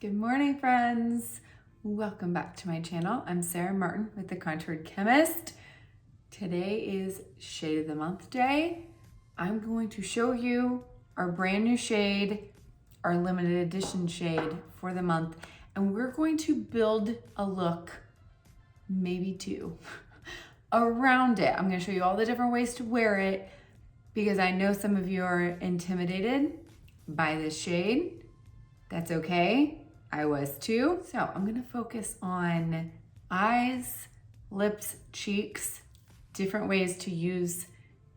Good morning, friends. Welcome back to my channel. I'm Sarah Martin with The Contoured Chemist. Today is Shade of the Month day. I'm going to show you our brand new shade, our limited edition shade for the month, and we're going to build a look, maybe two, around it. I'm going to show you all the different ways to wear it because I know some of you are intimidated by this shade. That's okay. I was too. So I'm gonna focus on eyes, lips, cheeks, different ways to use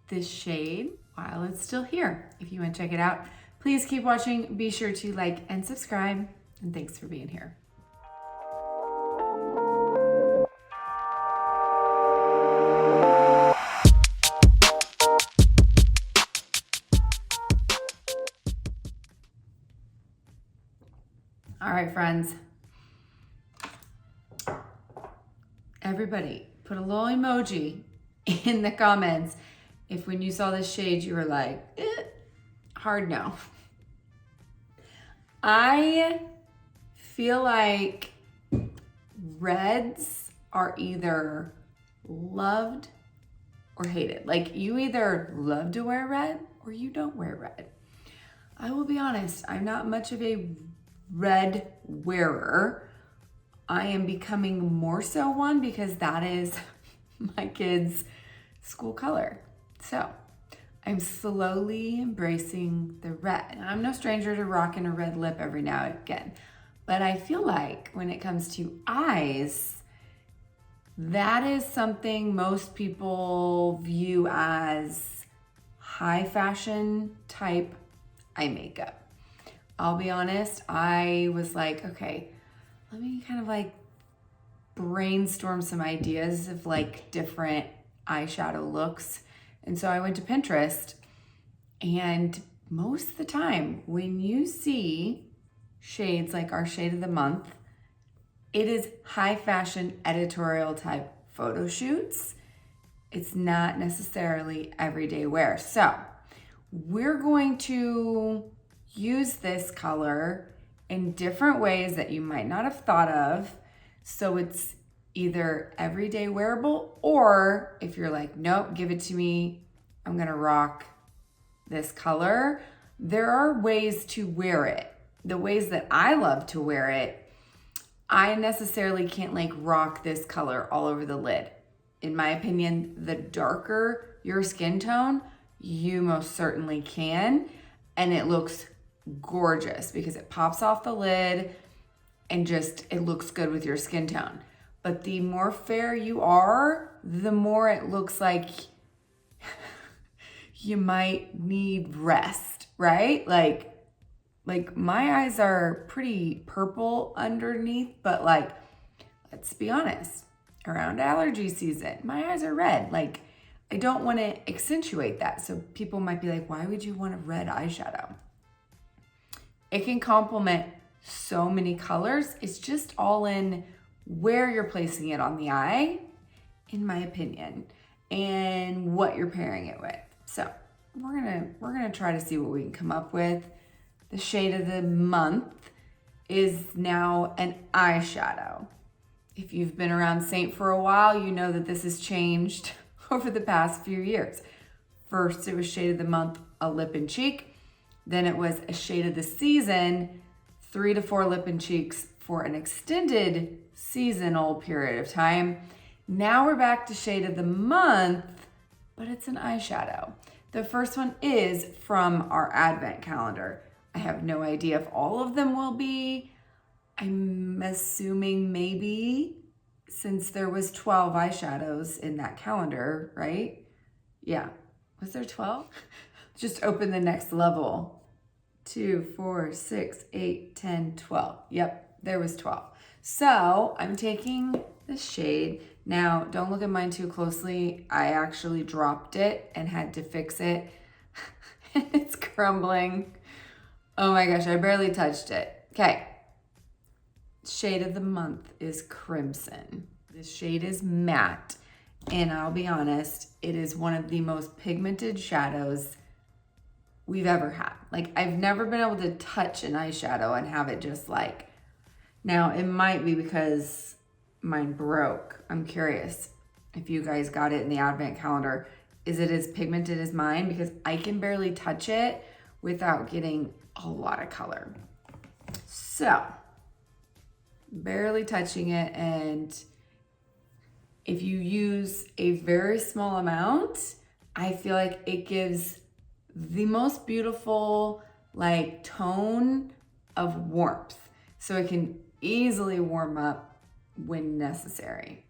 this shade while it's still here. If you want to check it out, please keep watching. Be sure to like and subscribe, and thanks for being here. All right, friends. Everybody, put a little emoji in the comments if when you saw this shade, you were like, hard no. I feel like reds are either loved or hated. Like you either love to wear red or you don't wear red. I will be honest, I'm not much of a red wearer. I am becoming more so one because that is my kids' school color. So I'm slowly embracing the red. And I'm no stranger to rocking a red lip every now and again. But I feel like when it comes to eyes, that is something most people view as high fashion type eye makeup. I'll be honest, I was like, okay, let me kind of like brainstorm some ideas of like different eyeshadow looks. And so I went to Pinterest, and most of the time when you see shades like our shade of the month, it is high fashion editorial type photo shoots. It's not necessarily everyday wear. So we're going to use this color in different ways that you might not have thought of. So it's either everyday wearable, or if you're like, nope, give it to me, I'm gonna rock this color. There are ways to wear it. The ways that I love to wear it, I necessarily can't like rock this color all over the lid. In my opinion, the darker your skin tone, you most certainly can. And it looks gorgeous because it pops off the lid and just it looks good with your skin tone. But the more fair you are, the more it looks like you might need rest, right? Like my eyes are pretty purple underneath, but like, let's be honest, around allergy season, my eyes are red. Like I don't want to accentuate that. So people might be like, why would you want a red eyeshadow? It can complement so many colors. It's just all in where you're placing it on the eye, in my opinion, and what you're pairing it with. So we're gonna try to see what we can come up with. The shade of the month is now an eyeshadow. If you've been around Seint for a while, you know that this has changed over the past few years. First, it was shade of the month, a lip and cheek. Then it was a shade of the season, 3 to 4 lip and cheeks for an extended seasonal period of time. Now we're back to shade of the month, but it's an eyeshadow. The first one is from our advent calendar. I have no idea if all of them will be. I'm assuming maybe, since there was 12 eyeshadows in that calendar, right? Yeah, was there 12? Just open the next level. 2, 4, 6, 8, 10, 12. Yep, there was 12. So I'm taking the shade. Now, don't look at mine too closely. I actually dropped it and had to fix it. And it's crumbling. Oh my gosh, I barely touched it. Okay. Shade of the month is Crimson. This shade is matte. And I'll be honest, it is one of the most pigmented shadows we've ever had. Like I've never been able to touch an eyeshadow and have it just like Now, it might be because mine broke. I'm curious if you guys got it in the advent calendar. Is it as pigmented as mine? Because I can barely touch it without getting a lot of color. So, barely touching it, and if you use a very small amount, I feel like it gives the most beautiful like tone of warmth. So it can easily warm up when necessary.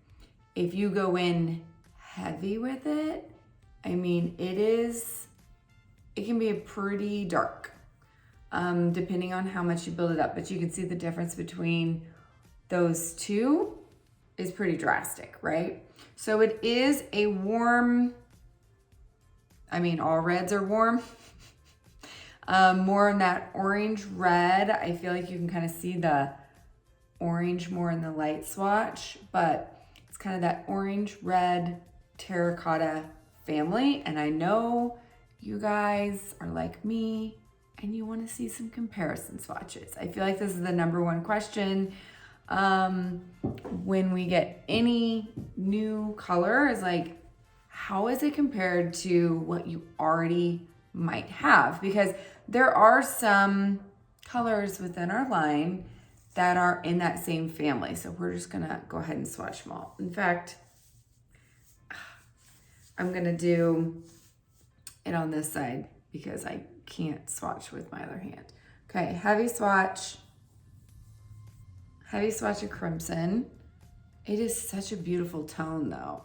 If you go in heavy with it, I mean, it can be a pretty dark, depending on how much you build it up. But you can see the difference between those two is pretty drastic, right? So it is a warm, I mean, all reds are warm. More in that orange red. I feel like you can kind of see the orange more in the light swatch, but it's kind of that orange red terracotta family. And I know you guys are like me and you want to see some comparison swatches. I feel like this is the number one question when we get any new color, is like, how is it compared to what you already might have? Because there are some colors within our line that are in that same family. So we're just gonna go ahead and swatch them all. In fact, I'm gonna do it on this side because I can't swatch with my other hand. Okay, heavy swatch of crimson. It is such a beautiful tone though.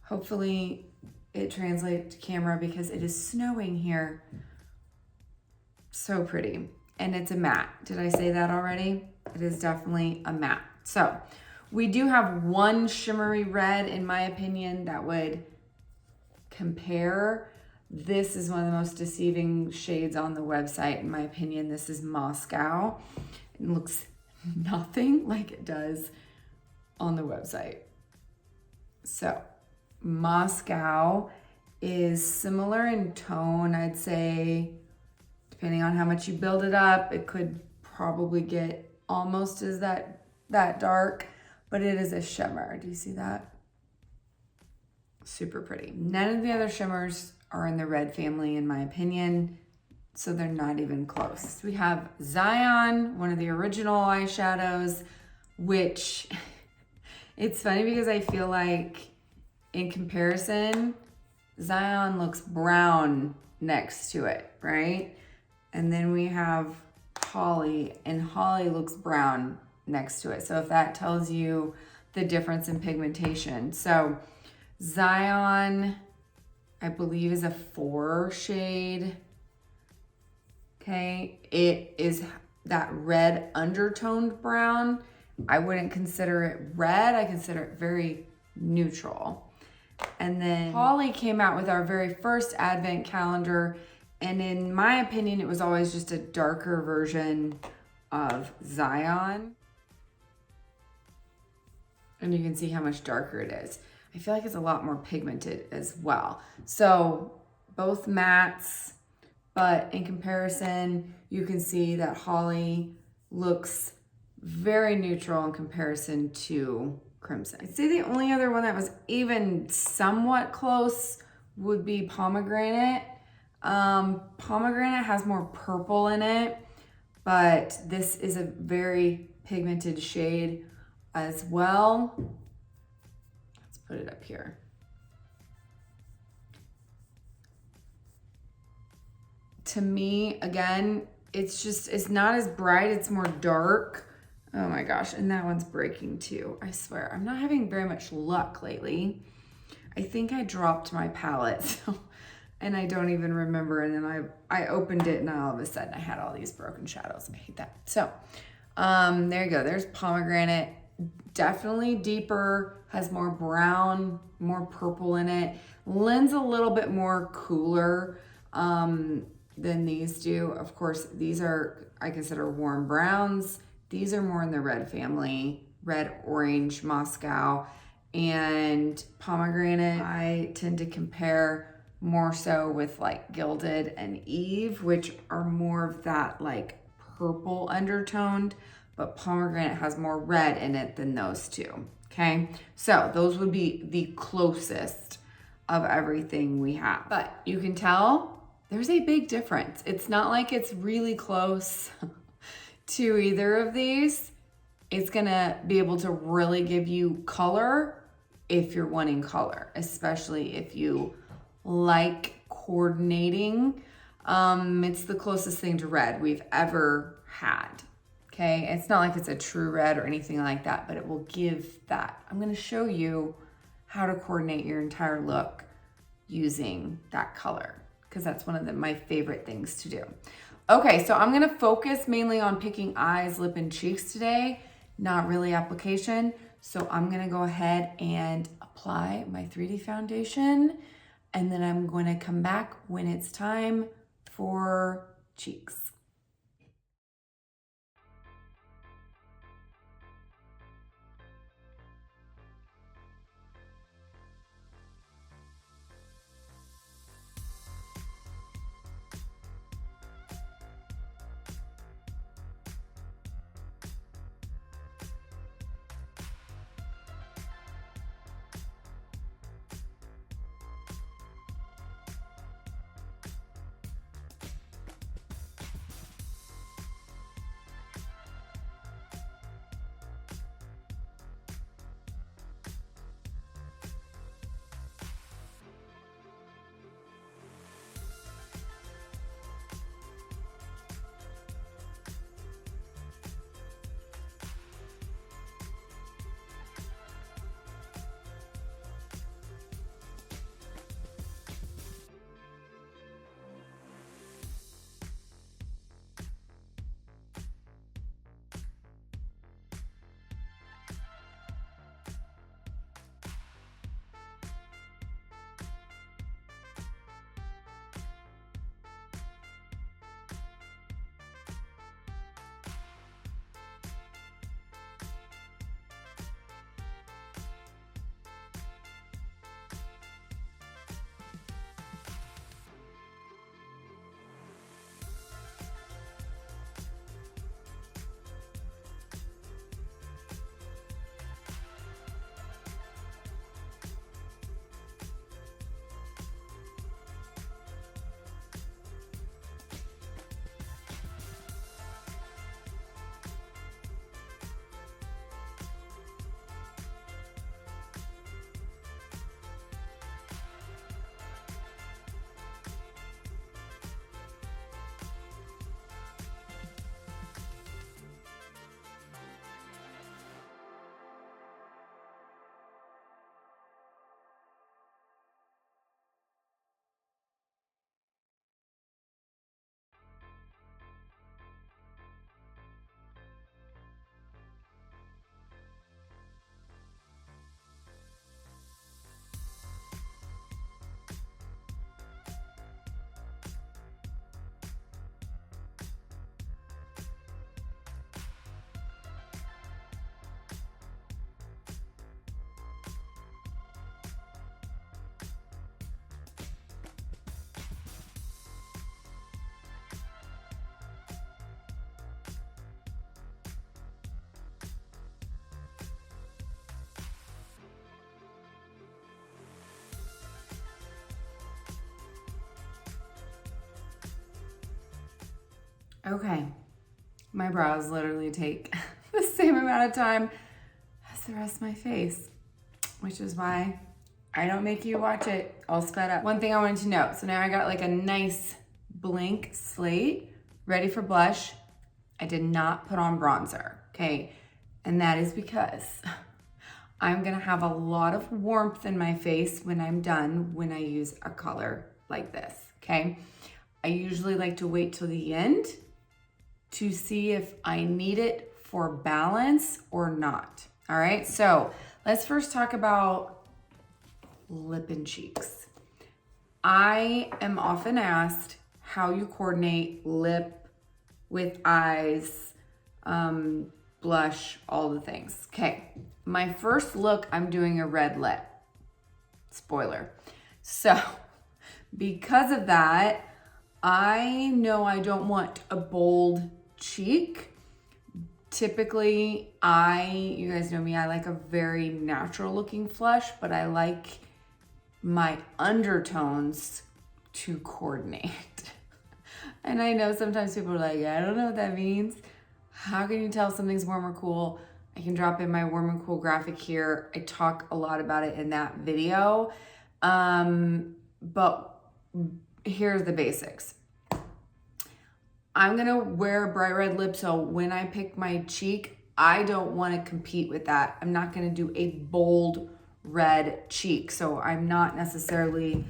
Hopefully it translates to camera because it is snowing here. So pretty. And it's a matte. Did I say that already? It is definitely a matte. So we do have one shimmery red, in my opinion, that would compare. This is one of the most deceiving shades on the website, in my opinion. This is Moscow. It looks nothing like it does on the website. So Moscow is similar in tone, I'd say. Depending on how much you build it up, it could probably get almost as that dark, but it is a shimmer. Do you see that? Super pretty. None of the other shimmers are in the red family, in my opinion, so they're not even close. We have Zion, one of the original eyeshadows, which it's funny because I feel like in comparison, Zion looks brown next to it, right? And then we have Holly, and Holly looks brown next to it. So if that tells you the difference in pigmentation. So Zion, I believe, is a 4 shade. Okay, it is that red undertoned brown. I wouldn't consider it red. I consider it very neutral. And then Holly came out with our very first advent calendar. And in my opinion, it was always just a darker version of Zion. And you can see how much darker it is. I feel like it's a lot more pigmented as well. So both mattes, but in comparison, you can see that Holly looks very neutral in comparison to crimson. I'd say the only other one that was even somewhat close would be pomegranate. Pomegranate has more purple in it, but this is a very pigmented shade as well. Let's put it up here. To me, again, it's not as bright, it's more dark. Oh my gosh, and that one's breaking too. I swear, I'm not having very much luck lately. I think I dropped my palette, and I don't even remember. And then I opened it, and all of a sudden I had all these broken shadows. I hate that. So there you go. There's pomegranate. Definitely deeper, has more brown, more purple in it. Lens a little bit more cooler than these do. Of course, these are, I consider, warm browns. These are more in the red family, red, orange, Moscow, and pomegranate. I tend to compare more so with like Gilded and Eve, which are more of that like purple undertoned, but pomegranate has more red in it than those two, okay? So those would be the closest of everything we have. But you can tell there's a big difference. It's not like it's really close to either of these. It's gonna be able to really give you color if you're wanting color, especially if you like coordinating. It's the closest thing to red we've ever had. Okay, it's not like it's a true red or anything like that, but it will give that. I'm gonna show you how to coordinate your entire look using that color, because that's one of my favorite things to do. Okay, so I'm gonna focus mainly on picking eyes, lip, and cheeks today, not really application. So I'm gonna go ahead and apply my 3D foundation, and then I'm gonna come back when it's time for cheeks. Okay, my brows literally take the same amount of time as the rest of my face, which is why I don't make you watch it all sped up. One thing I wanted to note, so now I got like a nice blank slate ready for blush. I did not put on bronzer, okay? And that is because I'm gonna have a lot of warmth in my face when I'm done when I use a color like this, okay? I usually like to wait till the end to see if I need it for balance or not. All right, so let's first talk about lip and cheeks. I am often asked how you coordinate lip with eyes, blush, all the things. Okay, my first look, I'm doing a red lip. Spoiler. So because of that, I know I don't want a bold cheek. Typically, you guys know me, I like a very natural looking flush, but I like my undertones to coordinate. And I know sometimes people are like, I don't know what that means. How can you tell something's warm or cool? I can drop in my warm and cool graphic here. I talk a lot about it in that video. But here's the basics. I'm gonna wear a bright red lip, so when I pick my cheek, I don't wanna compete with that. I'm not gonna do a bold red cheek, so I'm not necessarily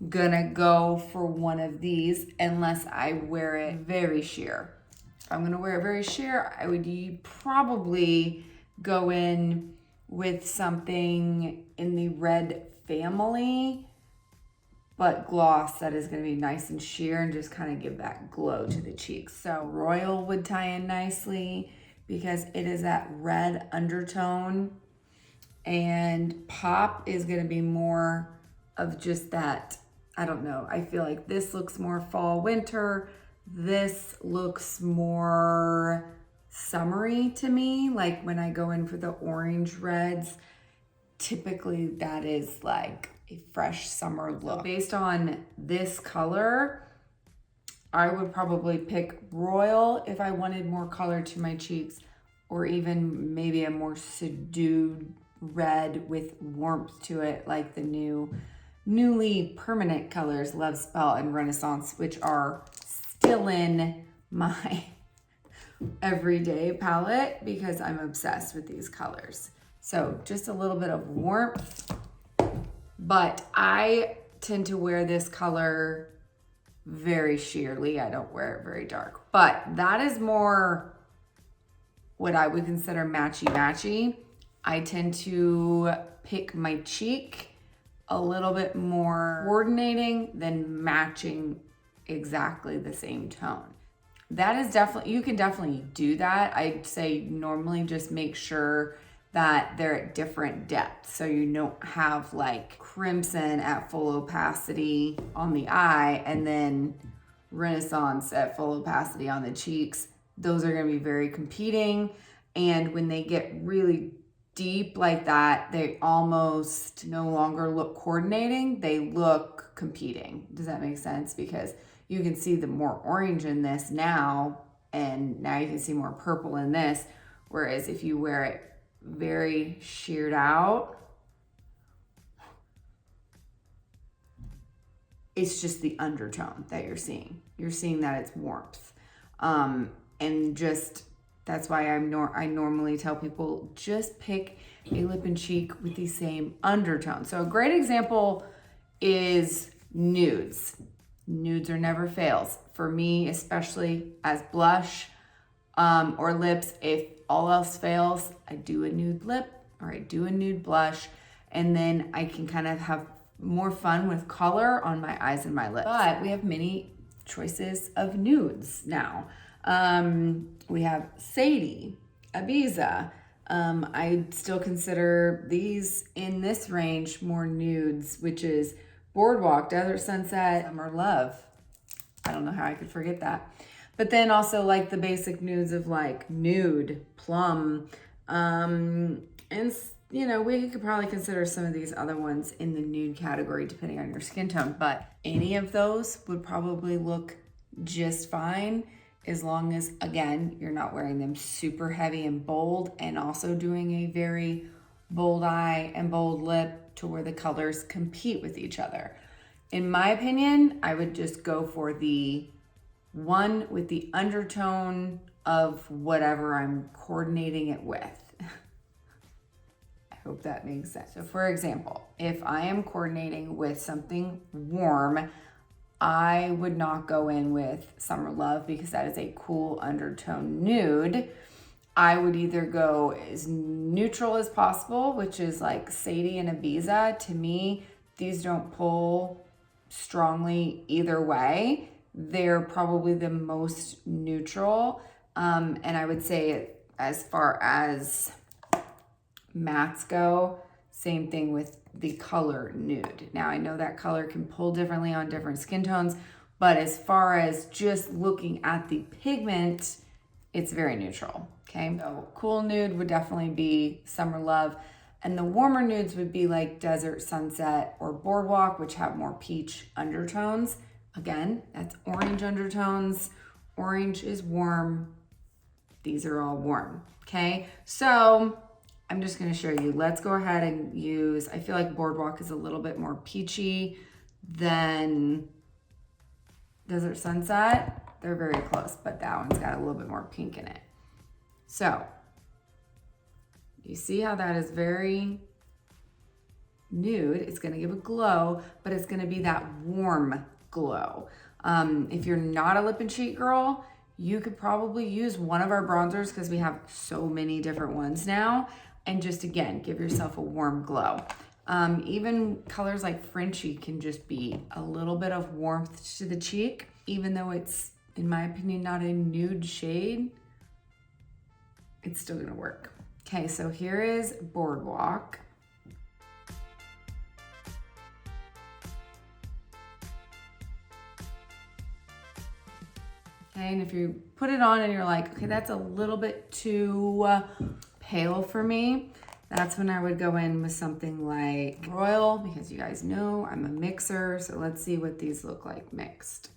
gonna go for one of these unless I wear it very sheer. If I'm gonna wear it very sheer, I would probably go in with something in the red family, but gloss that is gonna be nice and sheer and just kind of give that glow to the cheeks. So Royal would tie in nicely because it is that red undertone, and Pop is gonna be more of just that, I don't know, I feel like this looks more fall, winter. This looks more summery to me. Like when I go in for the orange reds, typically that is like a fresh summer look. So based on this color, I would probably pick Royal if I wanted more color to my cheeks, or even maybe a more subdued red with warmth to it, like the newly permanent colors Love Spell and Renaissance, which are still in my everyday palette because I'm obsessed with these colors. So just a little bit of warmth, but I tend to wear this color very sheerly. I don't wear it very dark, but that is more what I would consider matchy-matchy. I tend to pick my cheek a little bit more coordinating than matching exactly the same tone. That is definitely, you can definitely do that. I'd say normally just make sure that they're at different depths. So you don't have like crimson at full opacity on the eye and then Renaissance at full opacity on the cheeks. Those are gonna be very competing. And when they get really deep like that, they almost no longer look coordinating, they look competing. Does that make sense? Because you can see the more orange in this now, and now you can see more purple in this, whereas if you wear it very sheared out, it's just the undertone that you're seeing. You're seeing that it's warmth. And just, that's why I normally tell people just pick a lip and cheek with the same undertone. So a great example is nudes. Nudes are never fails. For me, especially as blush or lips, if all else fails, I do a nude lip or I do a nude blush, and then I can kind of have more fun with color on my eyes and my lips. But we have many choices of nudes now. We have Sadie, Ibiza. I still consider these in this range more nudes, which is Boardwalk, Desert Sunset, Summer Love. I don't know how I could forget that. But then also like the basic nudes of like nude, plum, and you know, we could probably consider some of these other ones in the nude category depending on your skin tone, but any of those would probably look just fine as long as, again, you're not wearing them super heavy and bold, and also doing a very bold eye and bold lip to where the colors compete with each other. In my opinion, I would just go for the one with the undertone of whatever I'm coordinating it with. I hope that makes sense. So for example, if I am coordinating with something warm, I would not go in with Summer Love because that is a cool undertone nude. I would either go as neutral as possible, which is like Sadie and Ibiza. To me, these don't pull strongly either way. They're probably the most neutral. And I would say as far as mattes go, same thing with the color nude. Now I know that color can pull differently on different skin tones, but as far as just looking at the pigment it's very neutral, okay? So cool nude would definitely be Summer Love, and the warmer nudes would be like Desert Sunset or Boardwalk, which have more peach undertones. Again, that's orange undertones. Orange is warm. These are all warm, okay? So I'm just gonna show you. Let's go ahead and use, I feel like Boardwalk is a little bit more peachy than Desert Sunset. They're very close, but that one's got a little bit more pink in it. So, you see how that is very nude? It's gonna give a glow, but it's gonna be that warm glow. If you're not a lip and cheek girl, you could probably use one of our bronzers because we have so many different ones now, and just again, give yourself a warm glow. Even colors like Frenchie can just be a little bit of warmth to the cheek, even though it's, in my opinion, not a nude shade, it's still gonna work. Okay, so here is Boardwalk. Okay, and if you put it on and you're like, okay, that's a little bit too pale for me, that's when I would go in with something like Royal, because you guys know I'm a mixer. So let's see what these look like mixed.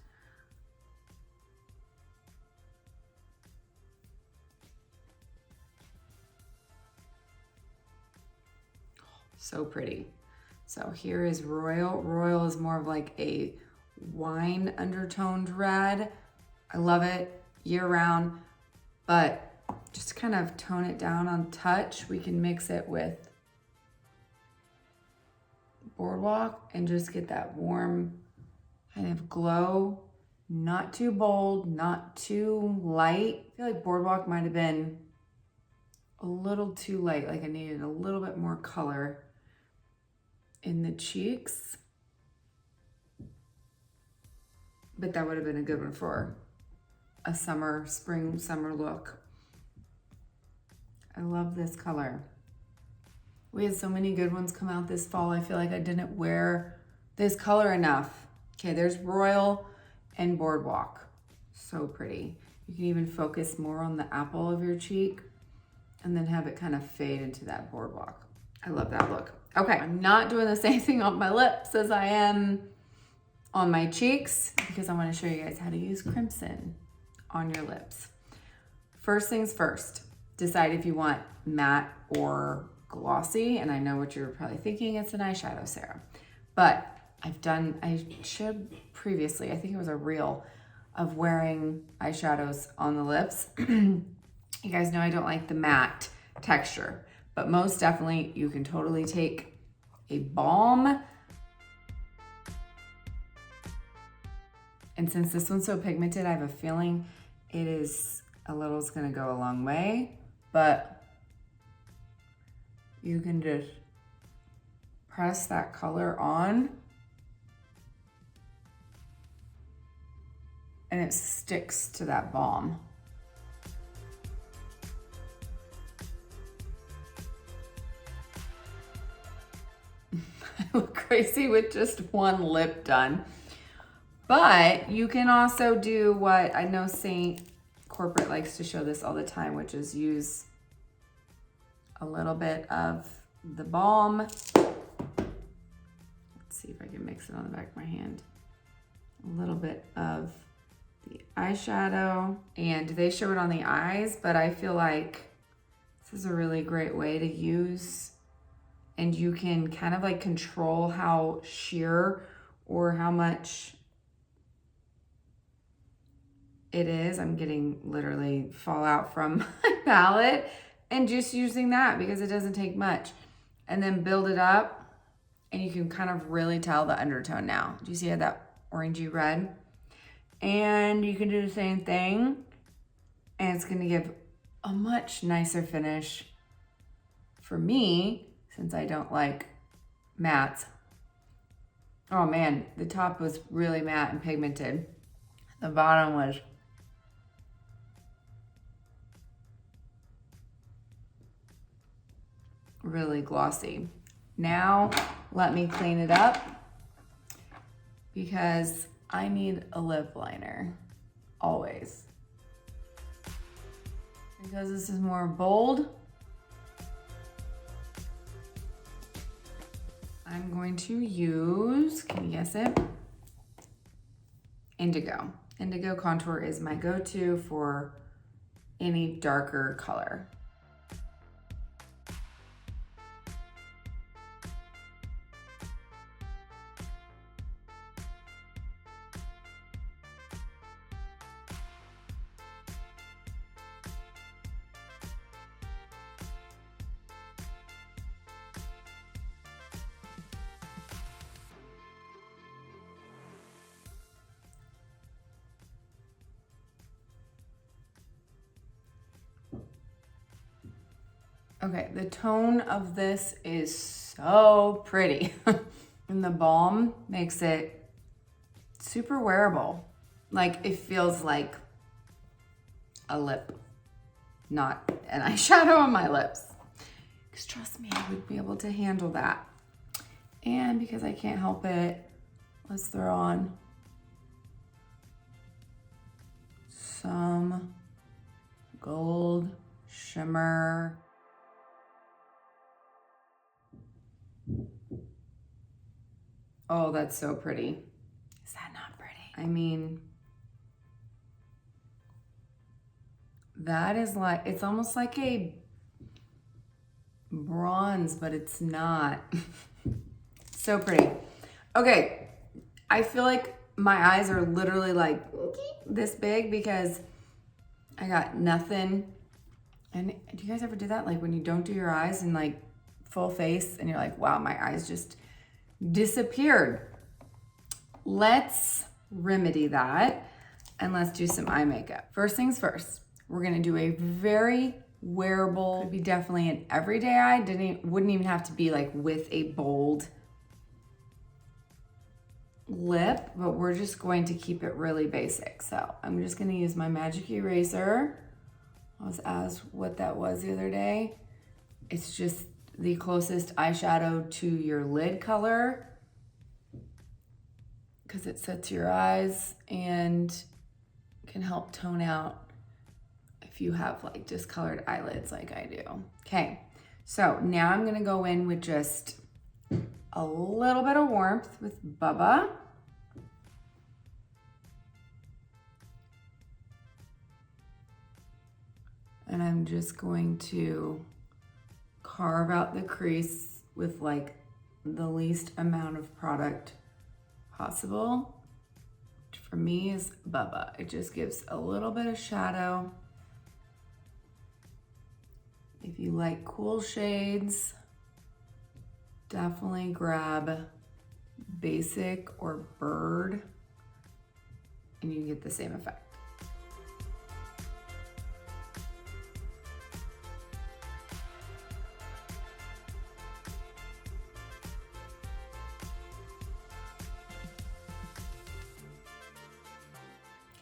So pretty. So here is Royal. Royal is more of like a wine undertoned red. I love it year round, but just to kind of tone it down on touch, we can mix it with Boardwalk and just get that warm kind of glow. Not too bold, not too light. I feel like Boardwalk might have been a little too light, like I needed a little bit more color in the cheeks, but that would have been a good one for a spring summer look. I love this color. We had so many good ones come out this fall. I feel like I didn't wear this color enough. Okay, there's Royal and Boardwalk. So pretty. You can even focus more on the apple of your cheek and then have it kind of fade into that Boardwalk. I love that look. Okay, I'm not doing the same thing on my lips as I am on my cheeks because I want to show you guys how to use crimson on your lips. First things first, decide if you want matte or glossy. And I know what you're probably thinking, it's an eyeshadow serum. But I showed previously, I think it was a reel of wearing eyeshadows on the lips. You guys know I don't like the matte texture. But most definitely, you can totally take a balm. And since this one's so pigmented, I have a feeling it's gonna go a long way, but you can just press that color on and it sticks to that balm. I look crazy with just one lip done. But you can also do what I know Seint Corporate likes to show this all the time, which is use a little bit of the balm. Let's see if I can mix it on the back of my hand. A little bit of the eyeshadow, and they show it on the eyes, but I feel like this is a really great way to use, and you can kind of like control how sheer or how much it is. I'm getting literally fallout from my palette, and just using that because it doesn't take much, and then build it up, and you can kind of really tell the undertone now. Do you see that orangey red? And you can do the same thing, and it's gonna give a much nicer finish for me, since I don't like mattes. Oh man, the top was really matte and pigmented. The bottom was really glossy. Now, let me clean it up because I need a lip liner, always. Because this is more bold, I'm going to use, can you guess it? Indigo. Indigo contour is my go-to for any darker color. Okay, the tone of this is so pretty. And the balm makes it super wearable. Like, it feels like a lip, not an eyeshadow on my lips. Because trust me, I would be able to handle that. And because I can't help it, let's throw on some gold shimmer. Oh, that's so pretty. Is that not pretty? I mean, that is like, it's almost like a bronze, but it's not. So pretty. Okay, I feel like my eyes are literally like this big because I got nothing. And do you guys ever do that? Like when you don't do your eyes and like full face and you're like, wow, my eyes just disappeared. Let's remedy that and let's do some eye makeup. First things first, we're gonna do a very wearable, could be definitely an everyday eye, wouldn't even have to be like with a bold lip, but we're just going to keep it really basic. So I'm just gonna use my magic eraser. I was asked what that was the other day. It's just the closest eyeshadow to your lid color because it sets your eyes and can help tone out if you have like discolored eyelids like I do. Okay, so now I'm gonna go in with just a little bit of warmth with Bubba. And I'm just going to carve out the crease with like the least amount of product possible. Which for me is Bubba. It just gives a little bit of shadow. If you like cool shades, definitely grab Basic or Bird and you get the same effect.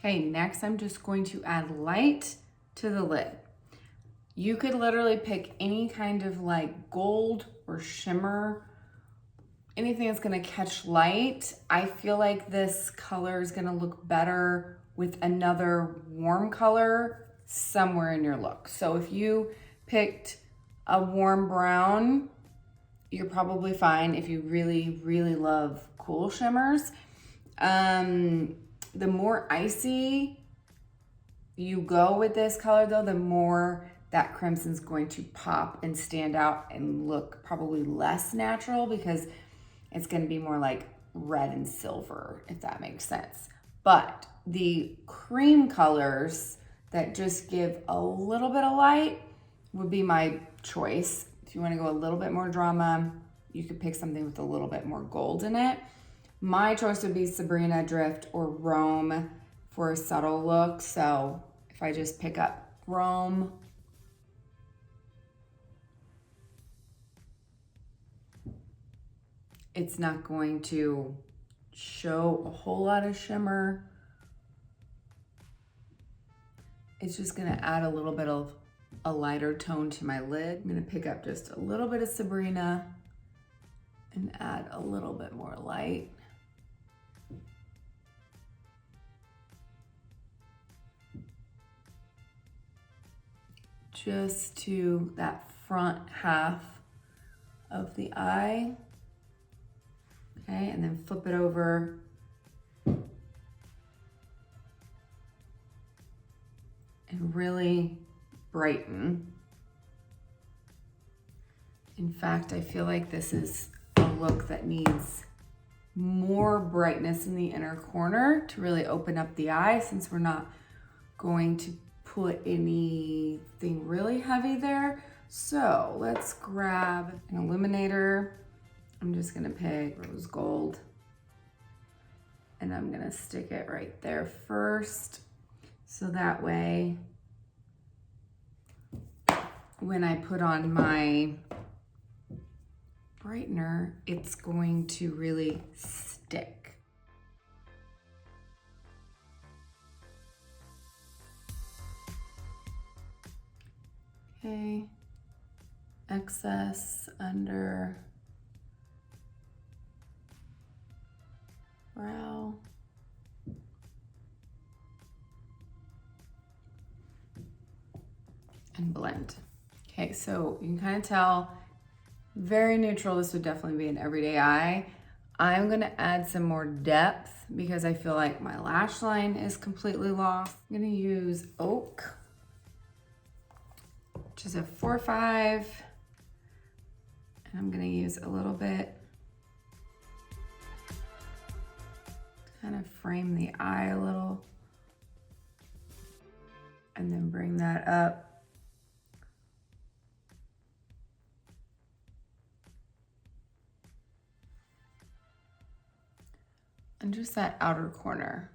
Okay, next I'm just going to add light to the lid. You could literally pick any kind of like gold or shimmer, anything that's gonna catch light. I feel like this color is gonna look better with another warm color somewhere in your look. So if you picked a warm brown, you're probably fine if you really, really love cool shimmers. The more icy you go with this color though, the more that crimson's going to pop and stand out and look probably less natural because it's gonna be more like red and silver, if that makes sense. But the cream colors that just give a little bit of light would be my choice. If you wanna go a little bit more drama, you could pick something with a little bit more gold in it. My choice would be Sabrina, Drift, or Rome for a subtle look. So if I just pick up Rome, it's not going to show a whole lot of shimmer. It's just gonna add a little bit of a lighter tone to my lid. I'm gonna pick up just a little bit of Sabrina and add a little bit more light. just to that front half of the eye. Okay, and then flip it over. And really brighten. In fact, I feel like this is a look that needs more brightness in the inner corner to really open up the eye, since we're not going to put anything really heavy there. So let's grab an illuminator. I'm just gonna pick rose gold and I'm gonna stick it right there first. So that way, when I put on my brightener, it's going to really stick. Okay, excess under brow. And blend. Okay, so you can kind of tell, very neutral. This would definitely be an everyday eye. I'm gonna add some more depth because I feel like my lash line is completely lost. I'm gonna use Oak, which is a 4-5. And I'm gonna use a little bit to kind of frame the eye a little. And then bring that up. And just that outer corner.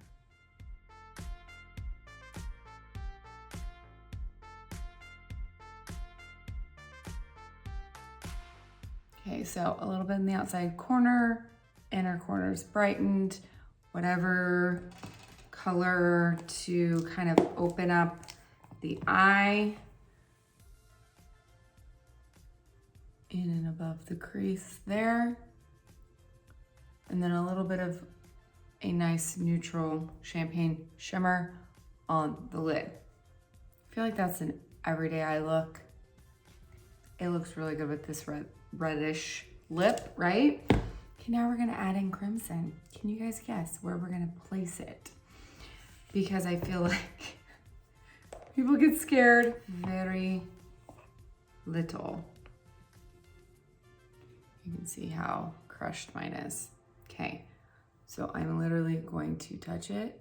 Okay, so a little bit in the outside corner, inner corner's brightened, whatever color to kind of open up the eye. In and above the crease there. And then a little bit of a nice neutral champagne shimmer on the lid. I feel like that's an everyday eye look. It looks really good with this reddish lip, right? Okay, now we're gonna add in crimson. Can you guys guess where we're gonna place it? Because I feel like people get scared. Very little. You can see how crushed mine is. Okay. So I'm literally going to touch it.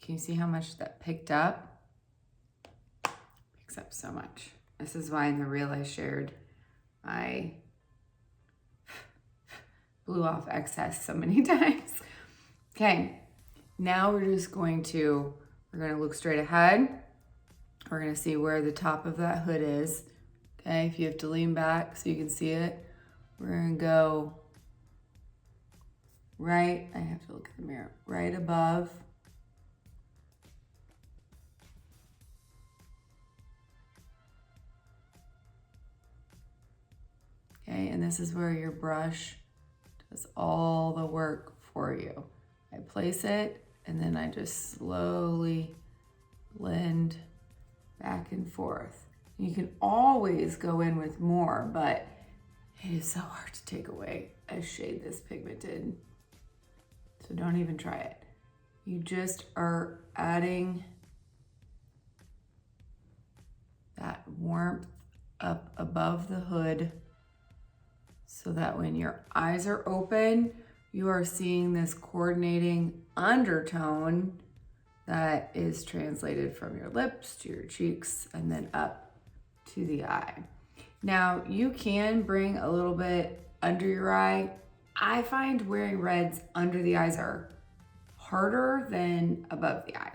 Can you see how much that picked up? Picks up so much. This is why in the reel I shared, I blew off excess so many times. Okay, now we're gonna look straight ahead. We're gonna see where the top of that hood is. Okay, if you have to lean back so you can see it, we're gonna go right, I have to look at the mirror, right above. Okay, and this is where your brush does all the work for you. I place it and then I just slowly blend back and forth. You can always go in with more, but it is so hard to take away a shade this pigmented. So don't even try it. You just are adding that warmth up above the hood so that when your eyes are open, you are seeing this coordinating undertone that is translated from your lips to your cheeks and then up to the eye. Now you can bring a little bit under your eye. I find wearing reds under the eyes are harder than above the eye.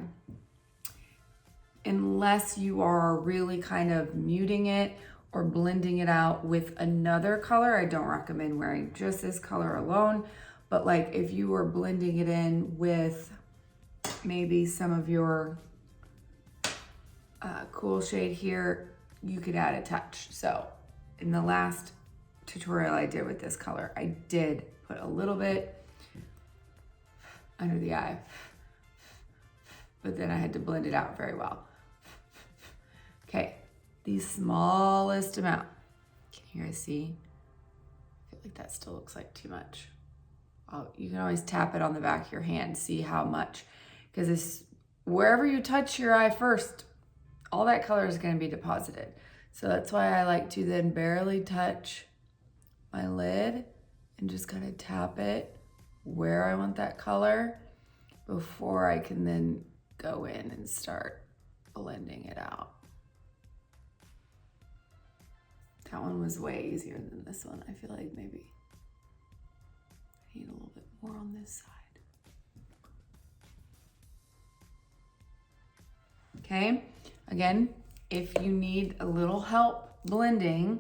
Unless you are really kind of muting it or blending it out with another color. I don't recommend wearing just this color alone, but like if you were blending it in with maybe some of your cool shade here, you could add a touch. So in the last tutorial I did with this color, I did put a little bit under the eye, but then I had to blend it out very well. Okay, the smallest amount. Can you guys see? I feel like that still looks like too much. You can always tap it on the back of your hand, see how much, because it's wherever you touch your eye first, all that color is going to be deposited. So that's why I like to then barely touch my lid and just kind of tap it where I want that color before I can then go in and start blending it out. That one was way easier than this one. I feel like maybe I need a little bit more on this side. Okay, again, if you need a little help blending,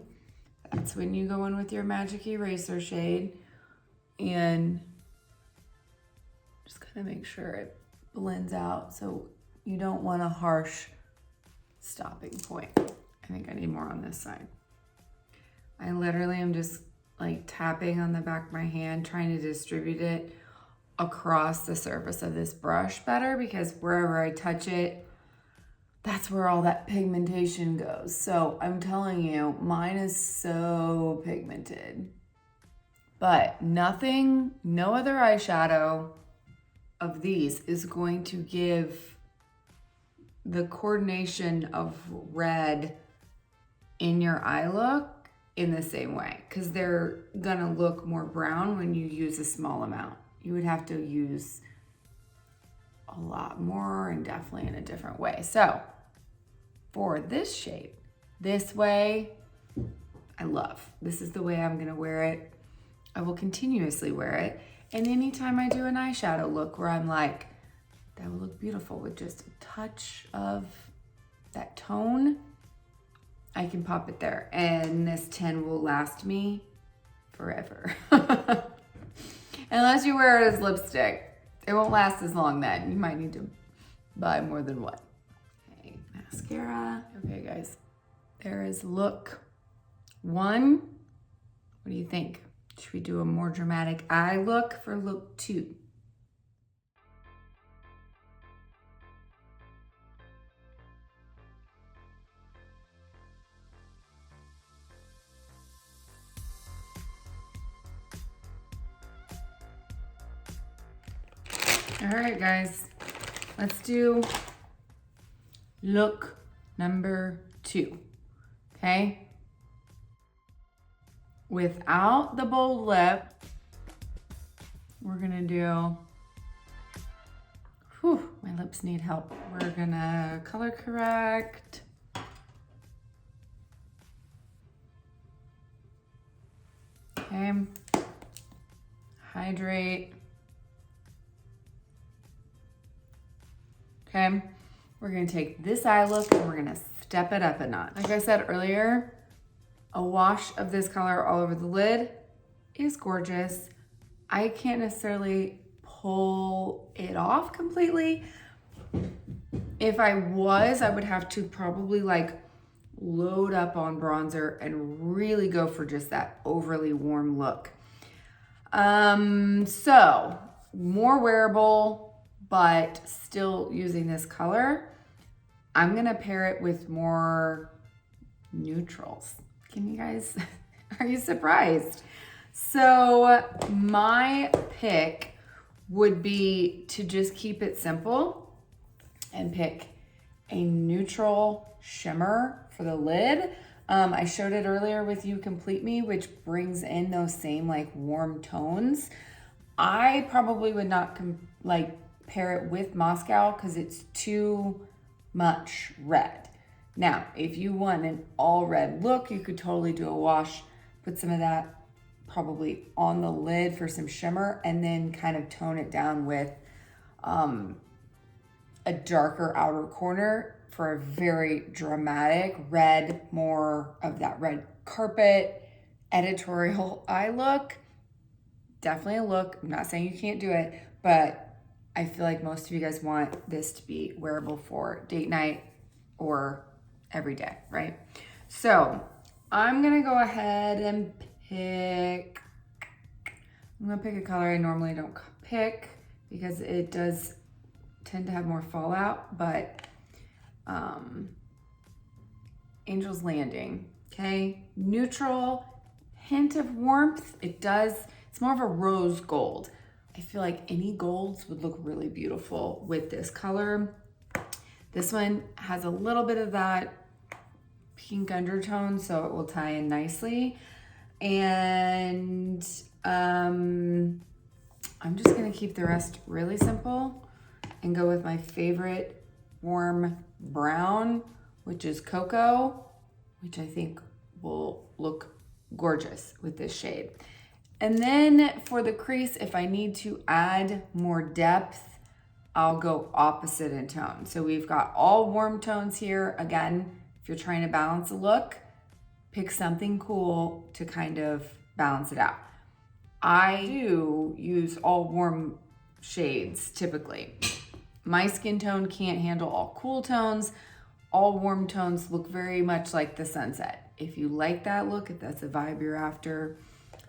that's when you go in with your magic eraser shade and just kind of make sure it blends out. So you don't want a harsh stopping point. I think I need more on this side. I literally am just like tapping on the back of my hand, trying to distribute it across the surface of this brush better, because wherever I touch it, that's where all that pigmentation goes. So I'm telling you, mine is so pigmented, but nothing, no other eyeshadow of these is going to give the coordination of red in your eye look in the same way, because they're gonna look more brown when you use a small amount. You would have to use a lot more and definitely in a different way. So for this shade, this way, I love. This is the way I'm gonna wear it. I will continuously wear it. And anytime I do an eyeshadow look where I'm like, that would look beautiful with just a touch of that tone, I can pop it there. And this 10 will last me forever. Unless you wear it as lipstick. It won't last as long then. You might need to buy more than one. Okay, mascara. Okay, guys. There is look 1. What do you think? Should we do a more dramatic eye look for look 2? All right, guys, let's do look number 2, okay? Without the bold lip, we're gonna do, my lips need help. We're gonna color correct. Okay, hydrate. Okay, we're gonna take this eye look and we're gonna step it up a notch. Like I said earlier, a wash of this color all over the lid is gorgeous. I can't necessarily pull it off completely. If I was, I would have to probably like load up on bronzer and really go for just that overly warm look. So more wearable, but still using this color. I'm gonna pair it with more neutrals. Can you guys, are you surprised? So my pick would be to just keep it simple and pick a neutral shimmer for the lid. I showed it earlier with You Complete Me, which brings in those same like warm tones. I probably would not pair it with Moscow because it's too much red. Now, if you want an all red look, you could totally do a wash, put some of that probably on the lid for some shimmer, and then kind of tone it down with a darker outer corner for a very dramatic red, more of that red carpet editorial eye look. Definitely a look. I'm not saying you can't do it, but I feel like most of you guys want this to be wearable for date night or every day, right? So I'm gonna go ahead and pick, I'm gonna pick a color I normally don't pick because it does tend to have more fallout, but Angel's Landing, okay? Neutral, hint of warmth. It's more of a rose gold. I feel like any golds would look really beautiful with this color. This one has a little bit of that pink undertone, so it will tie in nicely. And I'm just gonna keep the rest really simple and go with my favorite warm brown, which is cocoa, which I think will look gorgeous with this shade. And then for the crease, if I need to add more depth, I'll go opposite in tone. So we've got all warm tones here. Again, if you're trying to balance a look, pick something cool to kind of balance it out. I do use all warm shades typically. My skin tone can't handle all cool tones. All warm tones look very much like the sunset. If you like that look, if that's a vibe you're after,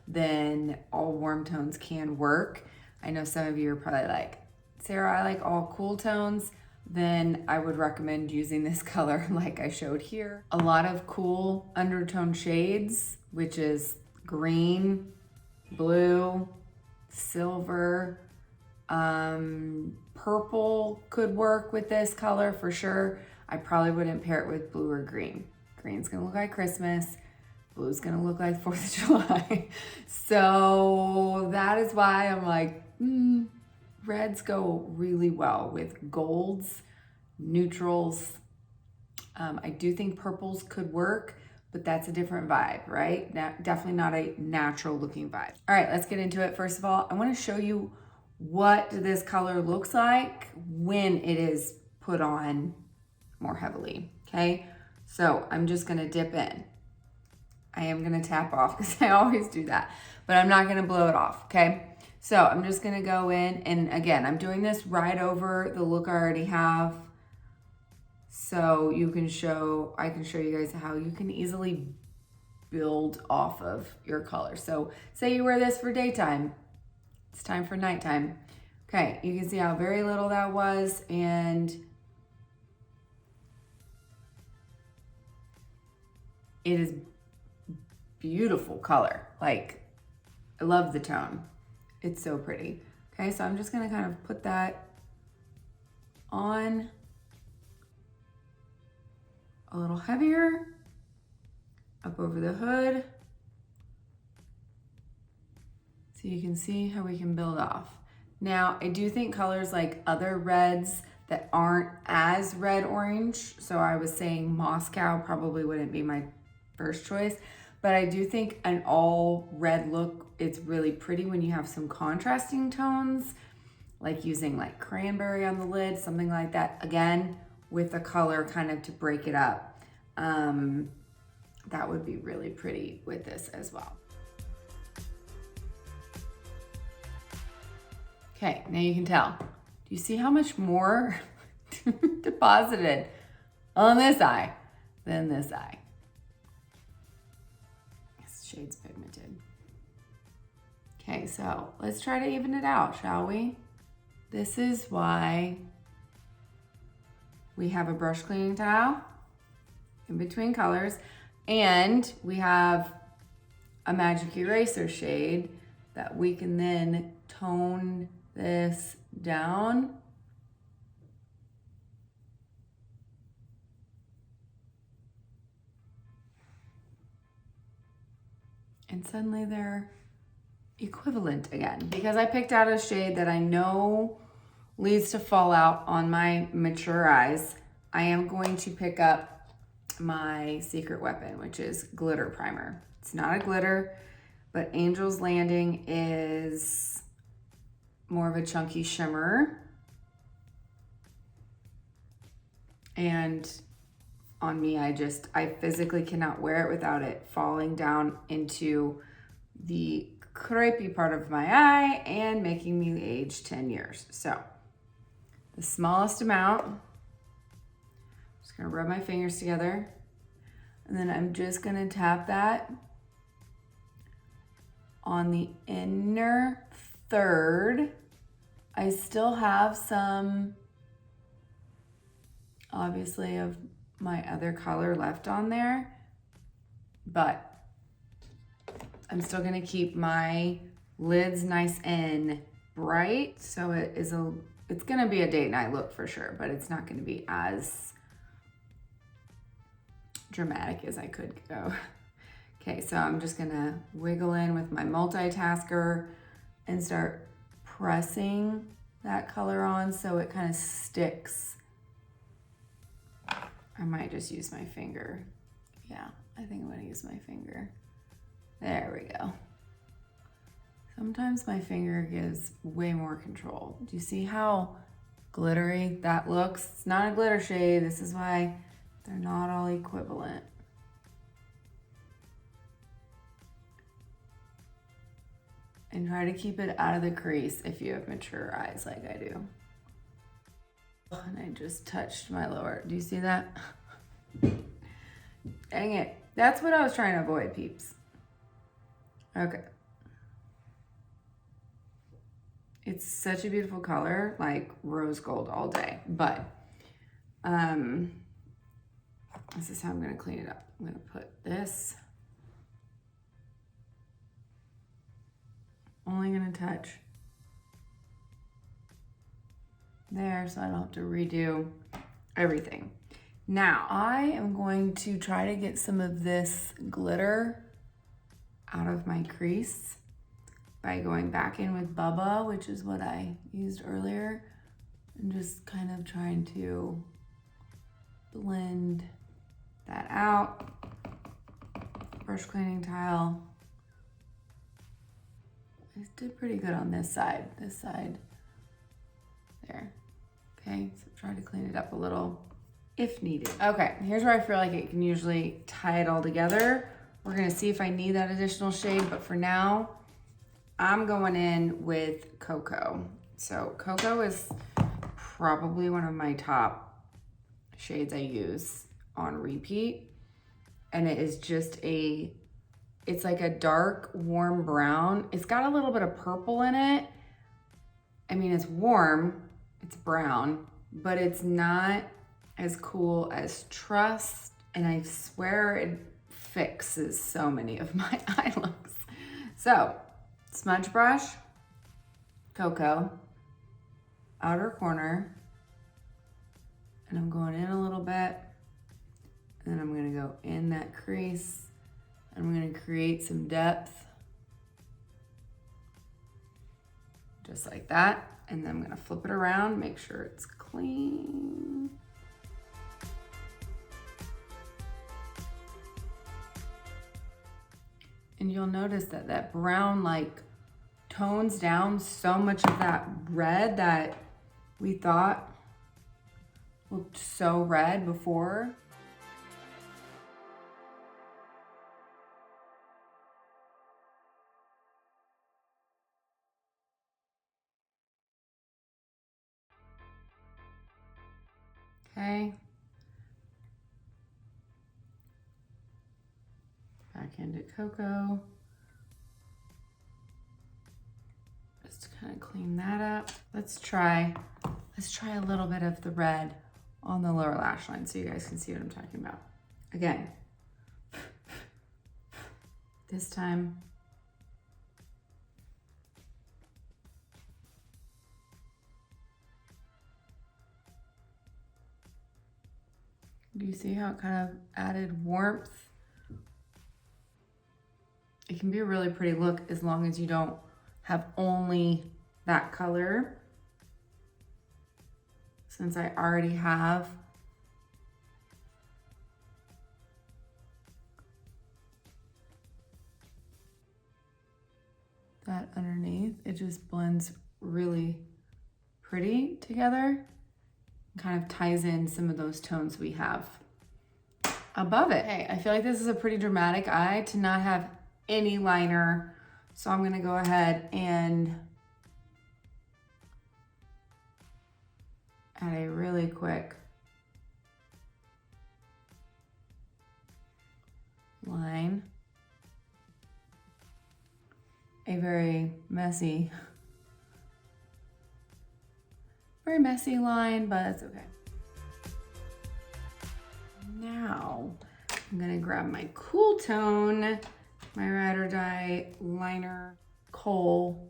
then all warm tones can work. I know some of you are probably like, Sarah, I like all cool tones. Then I would recommend using this color like I showed here. A lot of cool undertone shades, which is green, blue, silver, purple could work with this color for sure. I probably wouldn't pair it with blue or green. Green's gonna look like Christmas. Blue's gonna look like 4th of July. So that is why I'm like, reds go really well with golds, neutrals. I do think purples could work, but that's a different vibe, right? Definitely not a natural looking vibe. All right, let's get into it. First of all, I wanna show you what this color looks like when it is put on more heavily, okay? So I'm just gonna dip in. I am gonna tap off because I always do that, but I'm not gonna blow it off, okay? So I'm just gonna go in, and again, I'm doing this right over the look I already have. So I can show you guys how you can easily build off of your color. So say you wear this for daytime, it's time for nighttime. Okay, you can see how very little that was, and it is beautiful color. Like, I love the tone. It's so pretty. Okay, so I'm just gonna kind of put that on a little heavier, up over the hood. So you can see how we can build off. Now, I do think colors like other reds that aren't as red orange, so I was saying Moscow probably wouldn't be my first choice, but I do think an all red look, it's really pretty when you have some contrasting tones, like using like cranberry on the lid, something like that. Again, with a color kind of to break it up. That would be really pretty with this as well. Okay, now you can tell. Do you see how much more deposited on this eye than this eye? This shade's pigmented. Okay, so let's try to even it out, shall we? This is why we have a brush cleaning towel in between colors, and we have a magic eraser shade that we can then tone this down. And suddenly they're equivalent again, because I picked out a shade that I know leads to fallout on my mature eyes. I am going to pick up my secret weapon, which is glitter primer. It's not a glitter, but Angel's Landing is more of a chunky shimmer. And on me, I physically cannot wear it without it falling down into the crepey part of my eye and making me age 10 years. So the smallest amount, just gonna rub my fingers together, and then I'm just gonna tap that on the inner third. I still have some, obviously, of my other color left on there, but I'm still gonna keep my lids nice and bright. So it's gonna be a date night look for sure, but it's not gonna be as dramatic as I could go. Okay, so I'm just gonna wiggle in with my multitasker and start pressing that color on so it kind of sticks. I might just use my finger. Yeah, I think I'm gonna use my finger. There we go. Sometimes my finger gives way more control. Do you see how glittery that looks? It's not a glitter shade. This is why they're not all equivalent. And try to keep it out of the crease if you have mature eyes like I do. And I just touched my lower. Do you see that? Dang it. That's what I was trying to avoid, peeps. Okay. It's such a beautiful color, like rose gold all day. But this is how I'm gonna clean it up. I'm gonna put this. Only gonna touch there so I don't have to redo everything. Now I am going to try to get some of this glitter out of my crease by going back in with Bubba, which is what I used earlier, and just kind of trying to blend that out. Brush cleaning tile. I did pretty good on this side there. Okay, so try to clean it up a little if needed. Okay, here's where I feel like it can usually tie it all together. We're gonna see if I need that additional shade, but for now, I'm going in with Cocoa. So Cocoa is probably one of my top shades I use on repeat. And it is just it's like a dark, warm brown. It's got a little bit of purple in it. I mean, it's warm, it's brown, but it's not as cool as Trust. And I swear it fixes so many of my eye looks. So, smudge brush, Cocoa, outer corner, and I'm going in a little bit, and then I'm gonna go in that crease. I'm gonna create some depth, just like that. And then I'm gonna flip it around, make sure it's clean. And you'll notice that that brown like tones down so much of that red that we thought looked so red before. Okay. Back into Cocoa. Just kind of clean that up. Let's try a little bit of the red on the lower lash line so you guys can see what I'm talking about. Again, this time, do you see how it kind of added warmth? It can be a really pretty look as long as you don't have only that color. Since I already have that underneath, it just blends really pretty together. Kind of ties in some of those tones we have above it. Hey, I feel like this is a pretty dramatic eye to not have any liner. So I'm gonna go ahead and add a really quick line. A very messy line, but it's okay. Now, I'm gonna grab my Cool Tone, my Ride or Die liner, Kohl.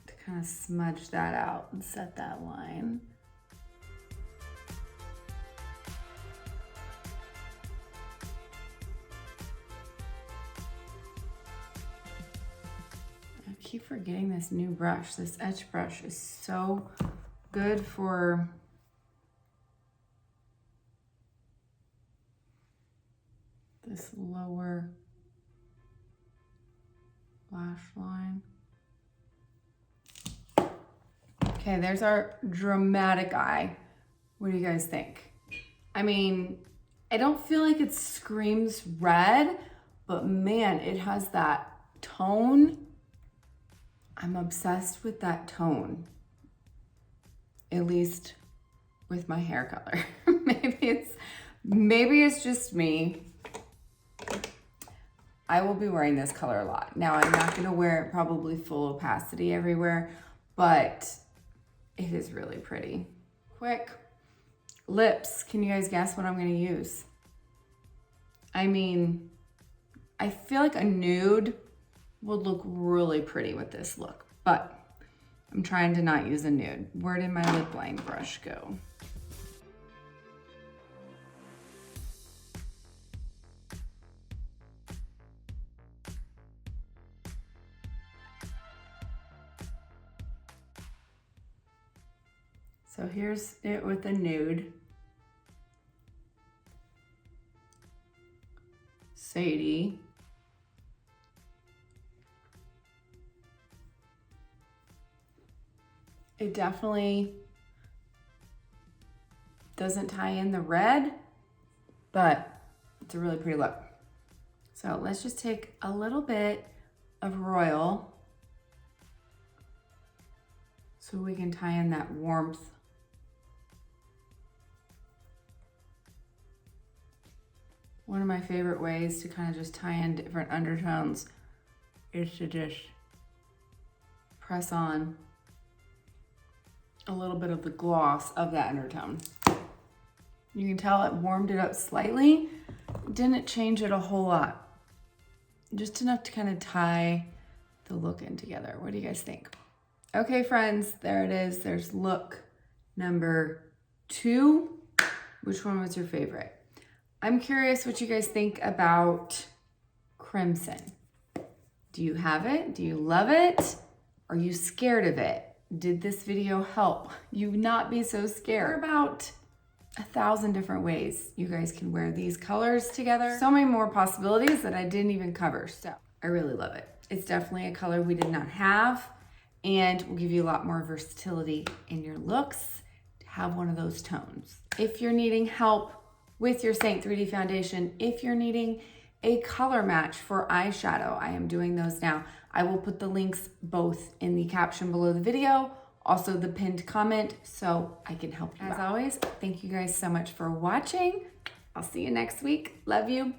To kind of smudge that out and set that line. I keep forgetting this new brush. This etch brush is so good for this lower lash line. Okay, there's our dramatic eye. What do you guys think? I mean, I don't feel like it screams red, but man, it has that tone. I'm obsessed with that tone, at least with my hair color. maybe it's just me. I will be wearing this color a lot. Now, I'm not gonna wear it probably full opacity everywhere, but it is really pretty. Quick, lips. Can you guys guess what I'm gonna use? I mean, I feel like a nude would look really pretty with this look, but I'm trying to not use a nude. Where did my lip line brush go? So here's it with a nude. Sadie. It definitely doesn't tie in the red, but it's a really pretty look. So let's just take a little bit of Royal so we can tie in that warmth. One of my favorite ways to kind of just tie in different undertones is to just press on a little bit of the gloss of that undertone. You can tell it warmed it up slightly. Didn't change it a whole lot. Just enough to kind of tie the look in together. What do you guys think? Okay, friends, there it is. There's look number 2. Which one was your favorite? I'm curious what you guys think about crimson. Do you have it? Do you love it? Are you scared of it? Did this video help you not be so scared? There are about 1,000 different ways you guys can wear these colors together. So many more possibilities that I didn't even cover. So I really love it. It's definitely a color we did not have and will give you a lot more versatility in your looks to have one of those tones. If you're needing help with your Seint 3D foundation, if you're needing a color match for eyeshadow, I am doing those now. I will put the links both in the caption below the video, also the pinned comment, so I can help you out. As always, thank you guys so much for watching. I'll see you next week. Love you.